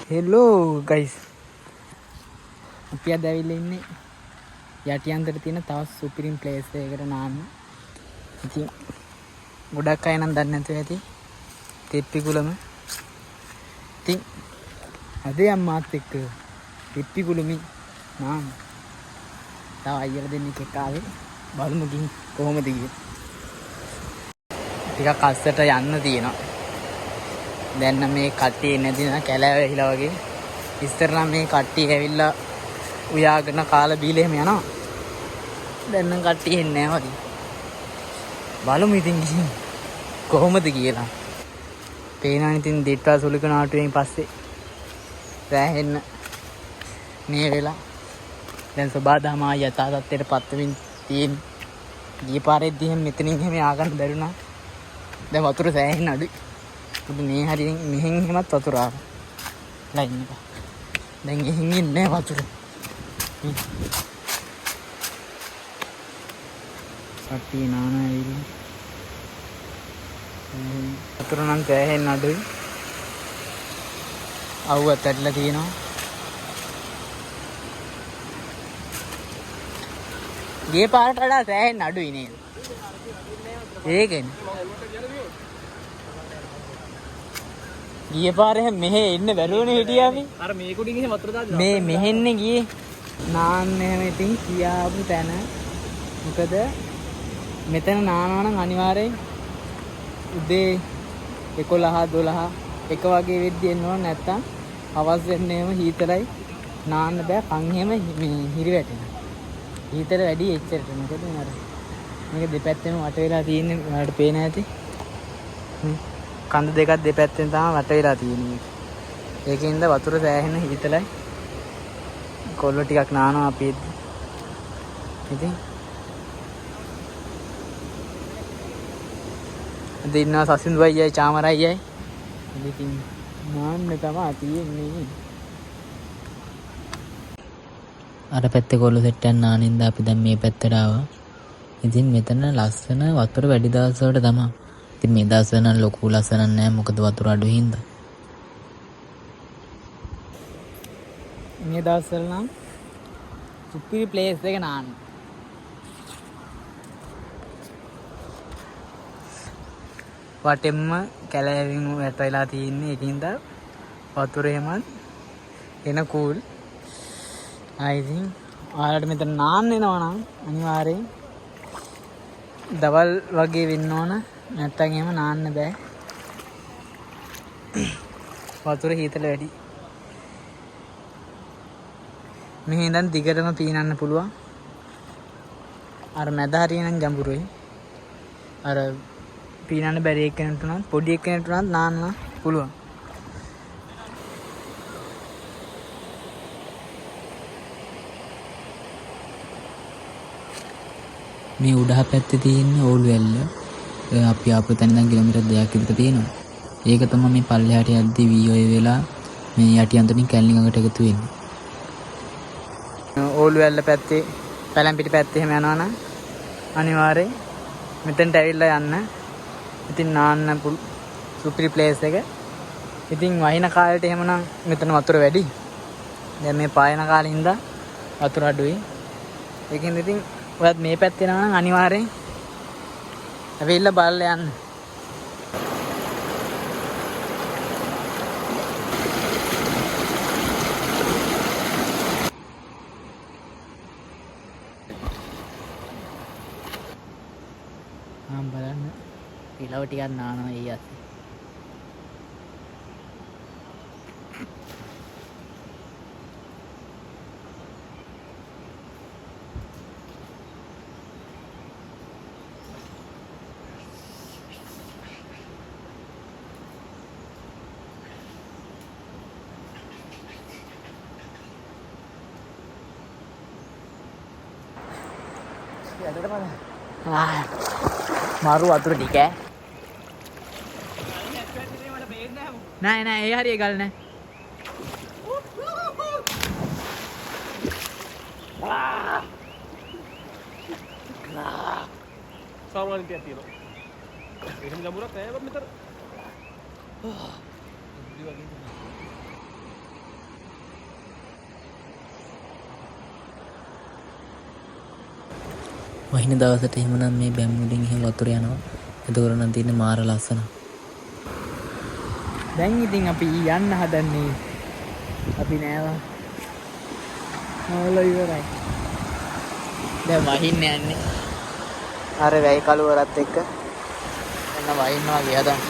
Hello guys, අපි අද ඇවිල්ලා ඉන්නේ යටියන්තර තියෙන තවත් සුපිරිම් ප්ලේස් එකකට නාන්න. ඉතින් ගොඩක් අය නම් දන්නේ නැතුව ඇති තෙප්පිකුලම. ඉතින් අද යම් මාත් එක්ක තෙප්පිකුලමි නාන්න. තව අයියලා දෙන්නෙක් එක්ක ආවේ. බලමු ගිහින් කොහොමද ගියේ. ටිකක් අස්සට යන්න තියෙනවා. දැන් නම් මේ කට්ටිය නැති නා කැලෑ වෙහිලා වගේ. ඉස්සර නම් මේ කට්ටිය ඇවිල්ලා උයාගෙන කාලා බීලා එහෙම යනවා. දැන් නම් කට්ටිය එන්නේ නැහැ වගේ. බලමු ඉතින් ගිහින් කොහොමද කියලා. පේනවා ඉතින් දෙට්ටා සුළුක නාටුවෙන් පස්සේ සෑහෙන්න මේ වෙලා දැන් සබාදාම යථා තත්ත්වයට පත් වෙමින් තියෙන. ගිය පාරේදී එහෙම මෙතනින් එහෙම ආගන්න බැරුණා. දැන් වතුර සෑහෙන්න අඩුයි. පුදු මේ හරියෙන් මෙහෙන් එහෙමත් වතුර ආවා. ලයින් එක. දැන් එහෙන් ඉන්නේ වතුර. අපි නානා ඇවිල්ලා. වතුර නම් සෑහෙන්න අඩුයි. අවුවත් ඇట్లా තියෙනවා. ගිය පාරට වඩා සෑහෙන්න අඩුයි නේද? ඒකනේ. ගිය පාරේ මෙහෙ එන්න බැරුවනේ හිටියා අපි. අර මේ කුඩින් එහෙම වතුර දාලා මේ මෙහෙන්නේ ගියේ. නාන්න එහෙම ඉතින් කියාපු තැන. මොකද මෙතන නානවා නම් අනිවාර්යෙන් උදේ 11 12 එක වගේ වෙද්දි එන්න ඕන. නැත්තම් හවස් වෙන්නේ එහෙම හීතරයි නාන්න බෑ. කන් එහෙම හිරි වැටෙනවා. හීතර වැඩි එච්චරට. මොකද අර මේක දෙපැත්තෙම වට වෙලා තියෙන්නේ. ඔයාලට පේන ඇති. කන්ද දෙකක් දෙපැත්තෙන් තමයි වට වෙලා තියෙන්නේ. ඒකින්ද වතුර සෑහෙන හීතලයි. කොල්ලෝ ටිකක් නානවා අපි. ඉතින් අද ඉන්නවා සසින්දු අයියයි චාමර අයියයි. ඉතින් නාන්න තමයි තියෙන්නේ. අර පැත්තේ කොල්ලෝ සෙට් එකක් නානින්ද අපි දැන් මේ පැත්තට ආවා. ඉතින් මෙතන ලස්සන වතුර වැඩි දවස් වලට තමයි. ඉතින් මේ දවස් වල නම් ලොකු ලස්සනක් නැහැ. මොකද වතුර අඩු හින්දා. මේ දවස්වල නම් සුපිරි ප්ලේස් එක නාන්න. වටෙම්ම කැලෑවින් වැටලා තියෙන්නේ. ඒකින්ද වතුර එහෙමත් එන කූල්. ඉතින් ඔයාලට මෙතන නාන්න එනවා නම් අනිවාර්යෙන් දවල් වගේ වෙන්න ඕන. නැත්තම් එහෙම නාන්න බෑ. වතුර හීතල වැඩි. මෙහි ඉඳන් දිගටම පීනන්න පුළුවන්. අර මැද හරිය නම් ජඹුරුයි. අර පීනන්න බැරි එක්කෙනෙකුට නම් පොඩි එක්කෙනෙකුට නම් නාන්න පුළුවන්. මේ උඩහ පැත්තේ තියෙන ඕලු වැල්ල අපි ආපු තැන ඉඳන් කිලෝමීටර් 2ක් විතර තියෙනවා. ඒක තමයි මේ පල්ලෙහාට යද්දි වීෝය වෙලා මේ යටියන්තරින් කැලණි ගඟට එකතු වෙන්නේ. ඕලු වැල්ල පැත්තේ පැලැම්පිටි පැත්තේ එහෙම යනවා නම් අනිවාර්යෙන් මෙතෙන්ට ඇවිල්ලා යන්න. ඉතින් නාන්න සුපිරි ප්ලේස් එක. ඉතින් වහින කාලේට එහෙමනම් මෙතන වතුර වැඩි. දැන් මේ පායන කාලේ ඉඳන් වතුර අඩුයි. ඒකෙන් ඉතින් ඔයත් මේ පැත්තේ යනවා නම් අනිවාර්යෙන් ඇවිල්ලා බලලා යන්න. බලන්න පිලව ටිකක් නානවා ඊයත්. मारू वतुर ठीक है नहीं नहीं यार ये गल नहीं सामान क्या तीनों एकदम जमुरा कहे अब मित्र වහින දවසට එහෙමනම් මේ බැම්මුඩින් එහෙම වතුර යනවා. එතකොට නම් තියෙන්නේ මාර ලස්සන. දැන් ඉතින් අපි යන්න හදන්නේ. අපි නෑවා. මොළ ඉවරයි. දැන් වහින්න යන්නේ. අර වැයි කලුවරත් එක්ක. එන්න වහින්නවා ගියා දැන්.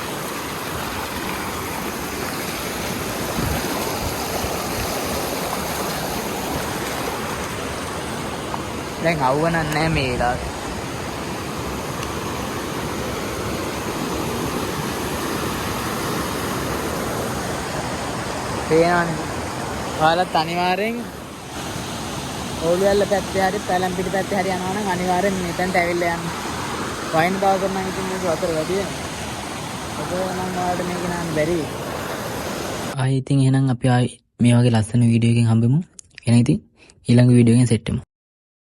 දැන් අවුව නැහැ මේ වෙලාවට. පේනවනේ. ඔයාලත් අනිවාර්යෙන් ඕලියල්ල පැත්තේ හරි පැලම්පිටි පැත්තේ හරි යනවා නම් අනිවාර්යෙන් මෙතනට ඇවිල්ලා යන්න. වයින් දවසක් නම් ඉතින් මේක වතුර වැඩි වෙනවා. ඒක නම් ඔයාලට මේක නන්න බැරි. ආයෙ ඉතින් එහෙනම් අපි ආයෙ මේ වගේ ලස්සන වීඩියෝ එකකින් හම්බෙමු. එහෙනම් ඉතින් ඊළඟ වීඩියෝ එකෙන් සෙට් වෙමු.